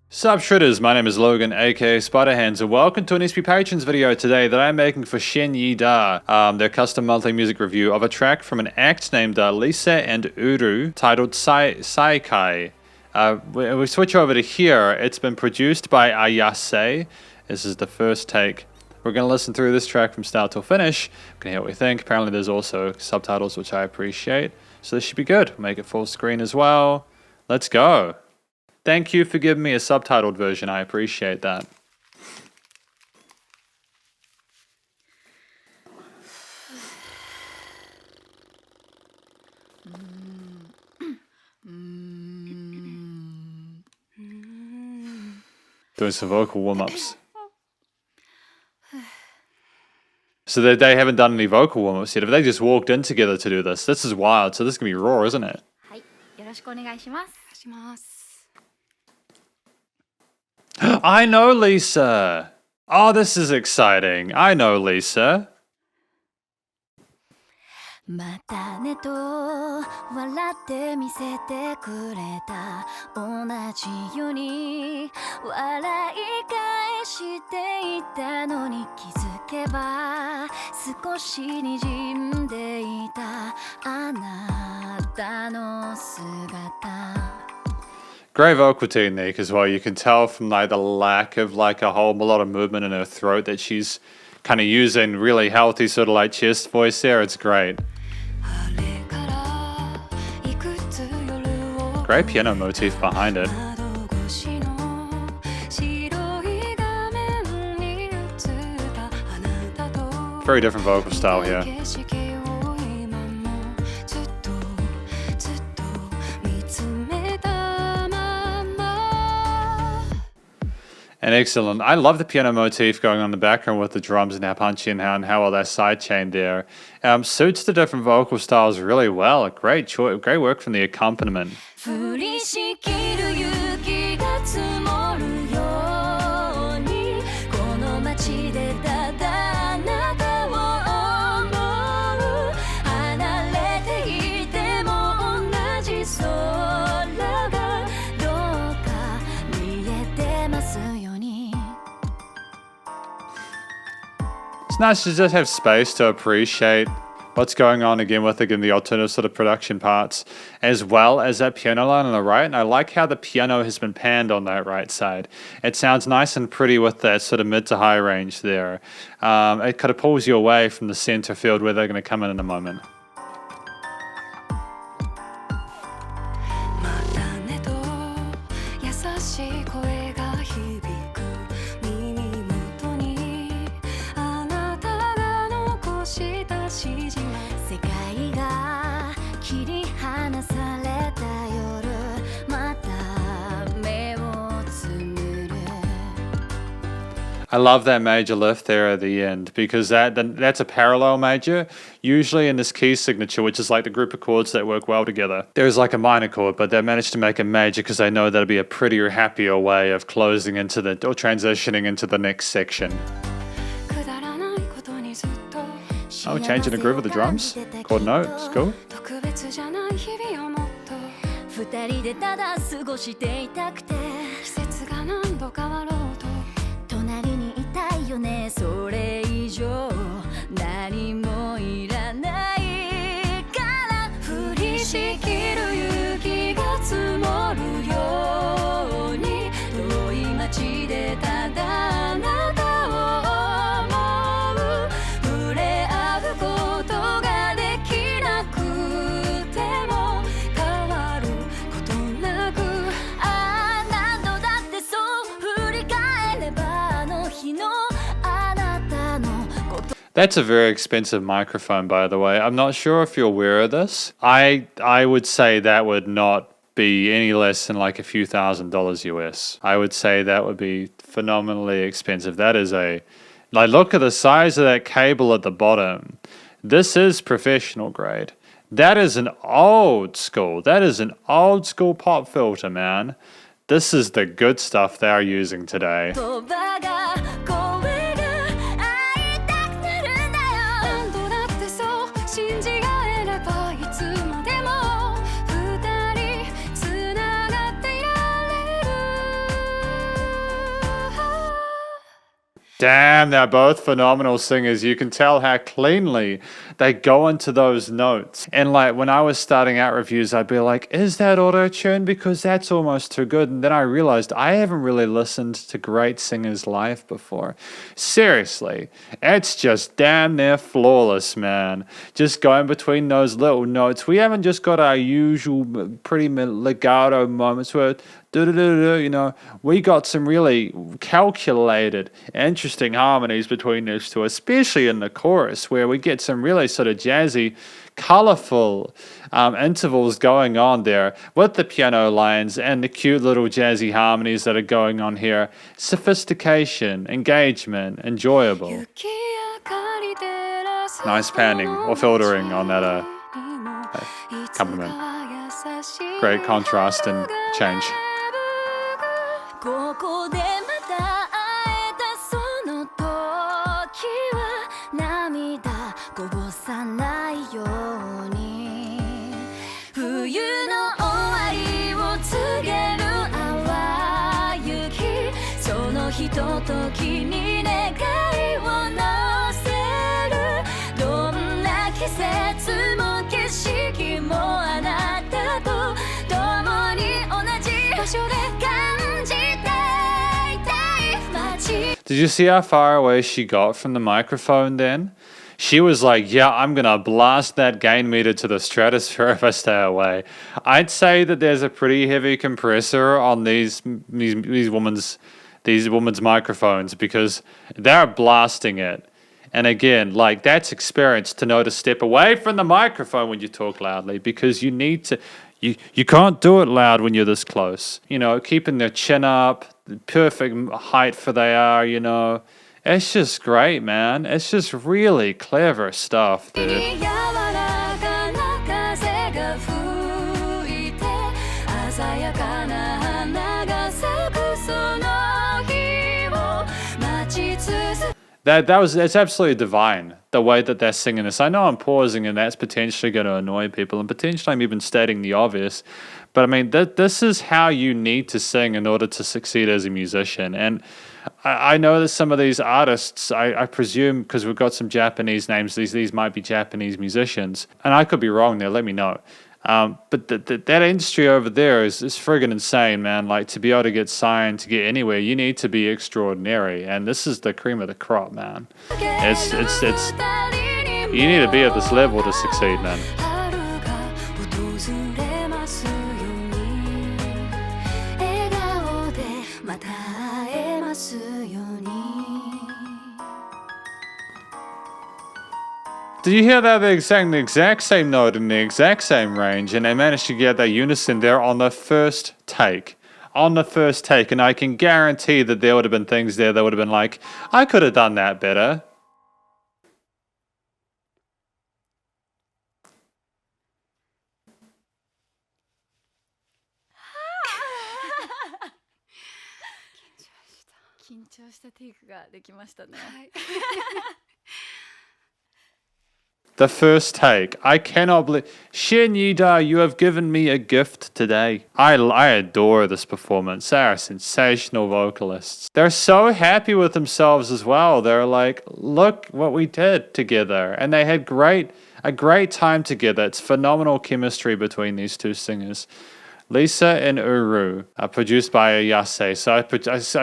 Sup Shredders, my name is Logan aka Spiderhands and welcome to an SP Patrons video today that I'm making for Shen Yi Da, their custom monthly music review of a track from an act named Lisa and Uru titled Saikai. We switch over to here, it's been produced by Ayase. This is the first take. We're going to listen through this track from start till finish. We're going to hear what we think. Apparently there's also subtitles which I appreciate, so this should be good. We'll make it full screen as well. Let's go. Thank you for giving me a subtitled version. I appreciate that. Doing some vocal warm-ups. So they haven't done any vocal warm-ups yet. If they just walked in together to do this is wild. So this is going to be raw, isn't it? I know Lisa. Oh, this is exciting. I know Lisa. またねと笑って見せてくれた同じように笑い返していたのに気づけば少しにじんでいたあなたの姿 Great vocal technique as well. You can tell from like the lack of like a lot of movement in her throat that she's kind of using really healthy sort of like chest voice there. It's great. Great piano motif behind it. Very different vocal style here. And excellent. I love the piano motif going on in the background with the drums and how punchy and how well that sidechain there. Suits the different vocal styles really well. Great work from the accompaniment. It's nice to just have space to appreciate what's going on again with the alternative sort of production parts, as well as that piano line on the right. And I like how the piano has been panned on that right side. It sounds nice and pretty with that sort of mid to high range there. It kind of pulls you away from the center field where they're going to come in a moment. I love that major lift there at the end because that's a parallel major. Usually in this key signature, which is like the group of chords that work well together, there's like a minor chord, but they managed to make a major because they know that'll be a prettier, happier way of closing into or transitioning into the next section. Oh, changing the groove of the drums. Chord notes, cool. That's a very expensive microphone, by the way. I'm not sure if you're aware of this. I would say that would not be any less than like a few $1,000s US. I would say that would be phenomenally expensive. That is like look at the size of that cable at the bottom. This is professional grade. That is an old school pop filter, man. This is the good stuff they're using today. Damn, they're both phenomenal singers. You can tell how cleanly they go into those notes. And like when I was starting out reviews, I'd be like, is that auto-tune? Because that's almost too good. And then I realized I haven't really listened to great singers live before. Seriously, it's just damn near flawless, man. Just going between those little notes. We haven't just got our usual pretty legato moments where you know, we got some really calculated, interesting harmonies between those two, especially in the chorus, where we get some really sort of jazzy, colorful intervals going on there with the piano lines and the cute little jazzy harmonies that are going on here. Sophistication, engagement, enjoyable. Nice panning or filtering on that accompaniment. Great contrast and change. ここでまた会えたその時は涙こぼさないように冬の終わりを告げる淡雪そのひとときに願いを乗せるどんな季節も景色もあなたと共に同じ場所で感じ Did you see how far away she got from the microphone then? She was like, yeah, I'm going to blast that gain meter to the stratosphere if I stay away. I'd say that there's a pretty heavy compressor on these women's microphones because they're blasting it. And again, like that's experience to know to step away from the microphone when you talk loudly because you need to, you can't do it loud when you're this close. You know, keeping their chin up, the perfect height for they are, you know. It's just great, man. It's just really clever stuff, dude. It's absolutely divine, the way that they're singing this. I know I'm pausing and that's potentially going to annoy people and potentially I'm even stating the obvious. But I mean, this is how you need to sing in order to succeed as a musician. And I know that some of these artists, I presume, because we've got some Japanese names, these might be Japanese musicians. And I could be wrong there, let me know. But that industry over there is friggin' insane, man. Like, to be able to get signed, to get anywhere, you need to be extraordinary. And this is the cream of the crop, man. It's you need to be at this level to succeed, man. Did you hear that they sang the exact same note in the exact same range and they managed to get that unison there on the first take? On the first take, and I can guarantee that there would have been things there that would have been like, I could have done that better. The first take. I cannot believe... Shin Yida, you have given me a gift today. I adore this performance. They are sensational vocalists. They're so happy with themselves as well. They're like, look what we did together. And they had a great time together. It's phenomenal chemistry between these two singers. Lisa and Uru are produced by Ayase. So I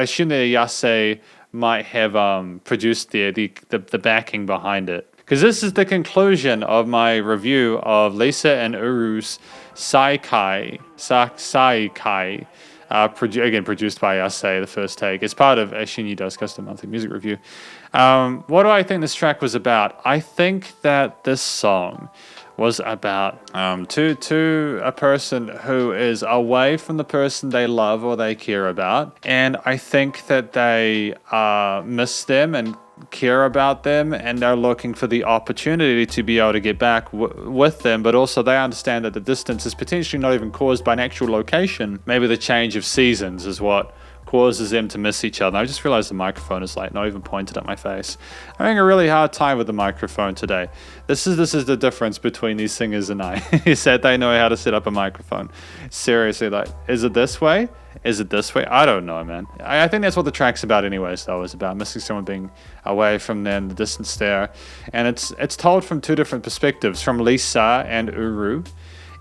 assume that Ayase might have produced the backing behind it. Because this is the conclusion of my review of Lisa and Uru's Saikai, again produced by Ayase, the first take. It's part of Shin Yida's Custom Monthly Music Review. What do I think this track was about? I think that this song was about to a person who is away from the person they love or they care about. And I think that they miss them and care about them, and they're looking for the opportunity to be able to get back with them, but also they understand that the distance is potentially not even caused by an actual location. Maybe the change of seasons is what causes them to miss each other. I just realized the microphone is like not even pointed at my face. I'm having a really hard time with the microphone today. This is the difference between these singers and I, is that they know how to set up a microphone. Seriously, like, is it this way? Is it this way? I don't know, man. I think that's what the track's about anyways, though, is about missing someone, being away from them, the distance there. And it's told from two different perspectives, from Lisa and Uru.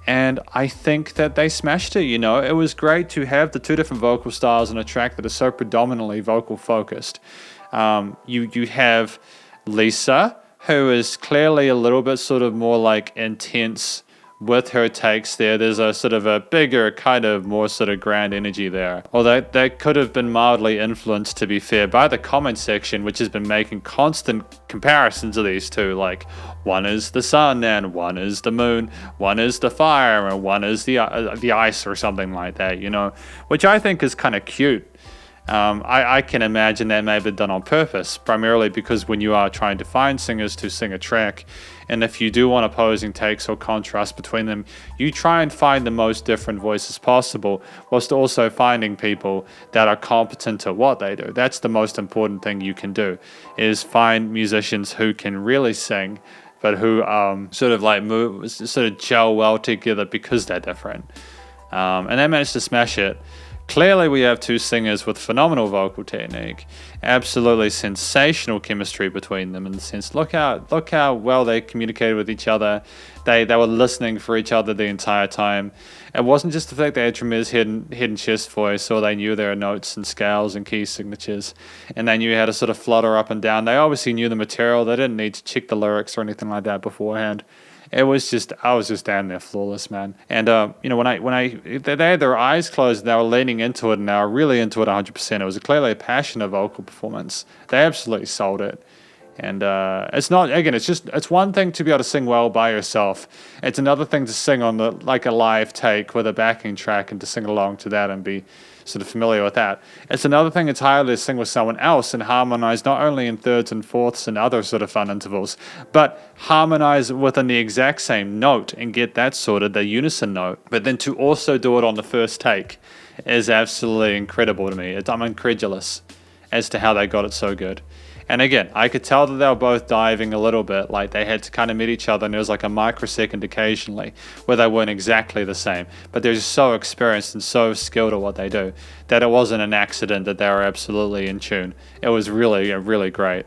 And I think that they smashed it, you know. It was great to have the two different vocal styles on a track that is so predominantly vocal focused. You have Lisa, who is clearly a little bit sort of more like intense with her takes there. There's a sort of a bigger, kind of more sort of grand energy there. Although that could have been mildly influenced, to be fair, by the comment section, which has been making constant comparisons of these two. Like, one is the sun and one is the moon, one is the fire and one is the ice or something like that, you know, which I think is kind of cute. I can imagine that may have been done on purpose, primarily because when you are trying to find singers to sing a track, and if you do want opposing takes or contrast between them, you try and find the most different voices possible, whilst also finding people that are competent at what they do. That's the most important thing you can do, is find musicians who can really sing, but who sort of like move, sort of gel well together because they're different. And they managed to smash it. Clearly, we have two singers with phenomenal vocal technique, absolutely sensational chemistry between them. In the sense, look how well they communicated with each other. They were listening for each other the entire time. It wasn't just the fact they had Tremere's hidden chest voice, or they knew their notes and scales and key signatures, and they knew how to sort of flutter up and down. They obviously knew the material. They didn't need to check the lyrics or anything like that beforehand. It was just, I was just down there flawless, man. And, you know, they had their eyes closed, and they were leaning into it, and they were really into it 100%. It was clearly a passionate vocal performance. They absolutely sold it. And it's not, again, it's one thing to be able to sing well by yourself. It's another thing to sing on like a live take with a backing track and to sing along to that and be sort of familiar with that. It's another thing entirely to sing with someone else and harmonize not only in thirds and fourths and other sort of fun intervals, but harmonize within the exact same note and get that sorted, the unison note. But then to also do it on the first take is absolutely incredible to me. I'm incredulous as to how they got it so good. And again, I could tell that they were both diving a little bit, like they had to kind of meet each other, and there was like a microsecond occasionally where they weren't exactly the same, but they're just so experienced and so skilled at what they do that it wasn't an accident that they were absolutely in tune. It was really, really great.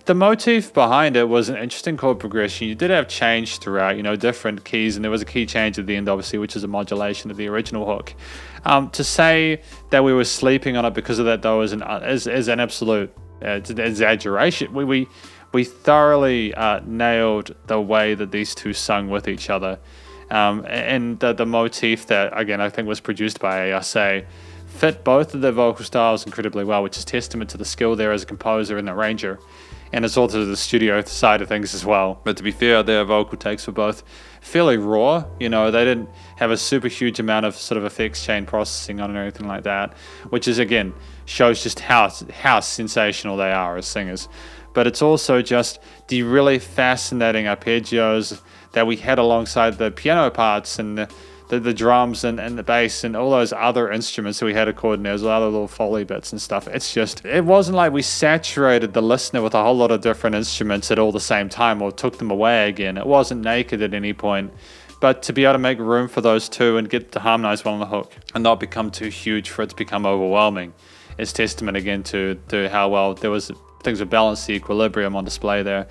The motif behind it was an interesting chord progression. You did have change throughout, you know, different keys, and there was a key change at the end, obviously, which is a modulation of the original hook. To say that we were sleeping on it because of that, though, is an absolute exaggeration. We thoroughly nailed the way that these two sung with each other, and the motif that, again, I think was produced by ASA fit both of their vocal styles incredibly well, which is testament to the skill there as a composer and arranger, and it's also the studio side of things as well. But to be fair, their vocal takes were both fairly raw. You know, they didn't have a super huge amount of sort of effects chain processing on it or anything like that, which is, again, shows just how sensational they are as singers. But it's also just the really fascinating arpeggios that we had alongside the piano parts and the drums and the bass and all those other instruments that we had recorded. There's other little Foley bits and stuff. It's just, it wasn't like we saturated the listener with a whole lot of different instruments at all the same time or took them away again. It wasn't naked at any point. But to be able to make room for those two and get to harmonize one on the hook and not become too huge for it to become overwhelming is testament again to how well things were balanced, the equilibrium on display there.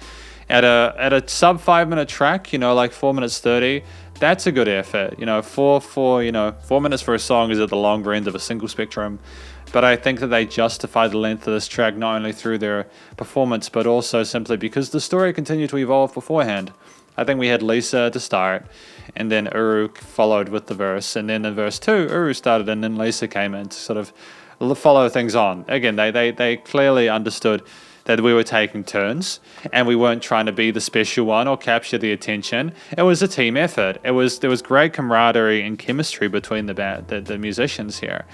At a sub 5 minute track, you know, like 4 minutes 30, that's a good effort. You know, 4 minutes for a song is at the longer end of a single spectrum. But I think that they justify the length of this track not only through their performance, but also simply because the story continued to evolve beforehand. I think we had Lisa to start, and then Uru followed with the verse, and then in verse 2, Uru started, and then Lisa came in to sort of follow things on. Again, they clearly understood that we were taking turns and we weren't trying to be the special one or capture the attention. It was a team effort. There was great camaraderie and chemistry between the musicians here.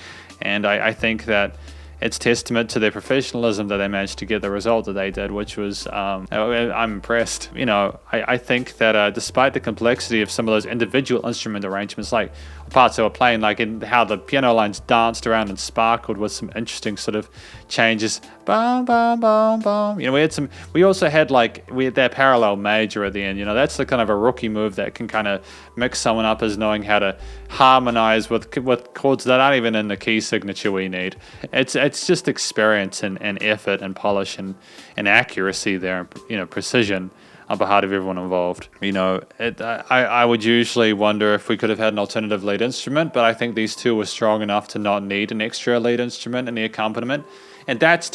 And I think that it's testament to their professionalism that they managed to get the result that they did, which was, I'm impressed. You know, I think that despite the complexity of some of those individual instrument arrangements, like parts they were playing, like in how the piano lines danced around and sparkled with some interesting sort of changes. Bum, bum, bum, bum. You know, we also had that parallel major at the end. You know, that's the kind of a rookie move that can kind of mix someone up as knowing how to harmonize with chords that aren't even in the key signature we need. It's just experience and effort and polish and accuracy there, you know, precision on behalf of everyone involved. You know, I would usually wonder if we could have had an alternative lead instrument, but I think these two were strong enough to not need an extra lead instrument in the accompaniment. And that's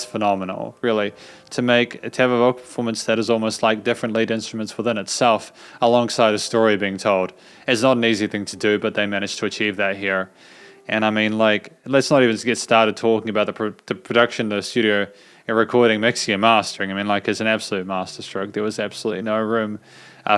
phenomenal, really, to have a vocal performance that is almost like different lead instruments within itself, alongside a story being told. It's not an easy thing to do, but they managed to achieve that here. And I mean, like, let's not even get started talking about the production, the studio, and recording, mixing, and mastering. I mean, like, it's an absolute masterstroke. There was absolutely no room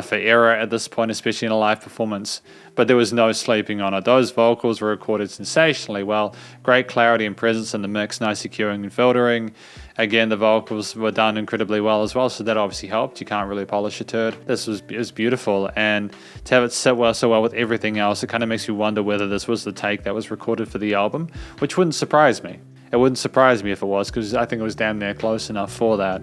for error at this point, especially in a live performance. But there was no sleeping on it. Those vocals were recorded sensationally well. Great clarity and presence in the mix, nice EQing and filtering. Again, the vocals were done incredibly well as well, so that obviously helped. You can't really polish a turd. It was beautiful, and to have it sit so well with everything else, it kind of makes you wonder whether this was the take that was recorded for the album, which wouldn't surprise me. It wouldn't surprise me if it was, because I think it was damn near close enough for that.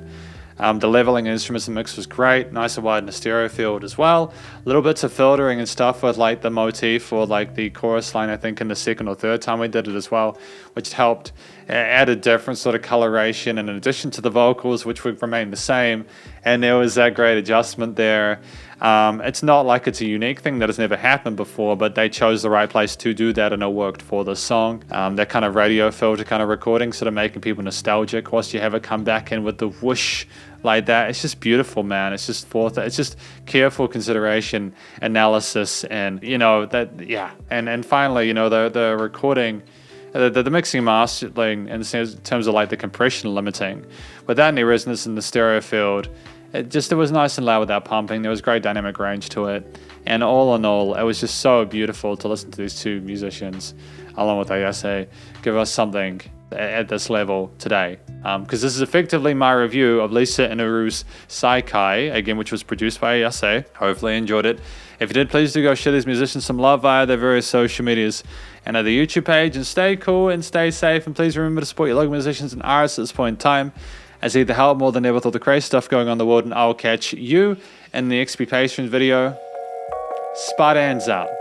The leveling instruments and mix was great, nice and wide in the stereo field as well. Little bits of filtering and stuff with like the motif or like the chorus line, I think in the second or third time we did it as well, which helped add a different sort of coloration in addition to the vocals, which would remain the same. And there was that great adjustment there. It's not like it's a unique thing that has never happened before, but they chose the right place to do that, and it worked for the song. That kind of radio filter kind of recording, sort of making people nostalgic whilst you have it come back in with the whoosh like that. It's just beautiful, man. It's just it's just careful consideration, analysis, and you know that, yeah. And finally, you know, the recording, the mixing and mastering in terms of like the compression limiting, without any resonance in the stereo field. It was nice and loud without pumping. There was great dynamic range to it. And all in all, it was just so beautiful to listen to these two musicians, along with Ayase, give us something at this level today. Because this is effectively my review of Lisa and Uru's Saikai, again, which was produced by Ayase. Hopefully you enjoyed it. If you did, please do go share these musicians some love via their various social medias and at the YouTube page. And stay cool and stay safe. And please remember to support your local musicians and artists at this point in time, as they help more than ever with all the crazy stuff going on in the world. And I'll catch you in the XP Patrons video. Spartans out.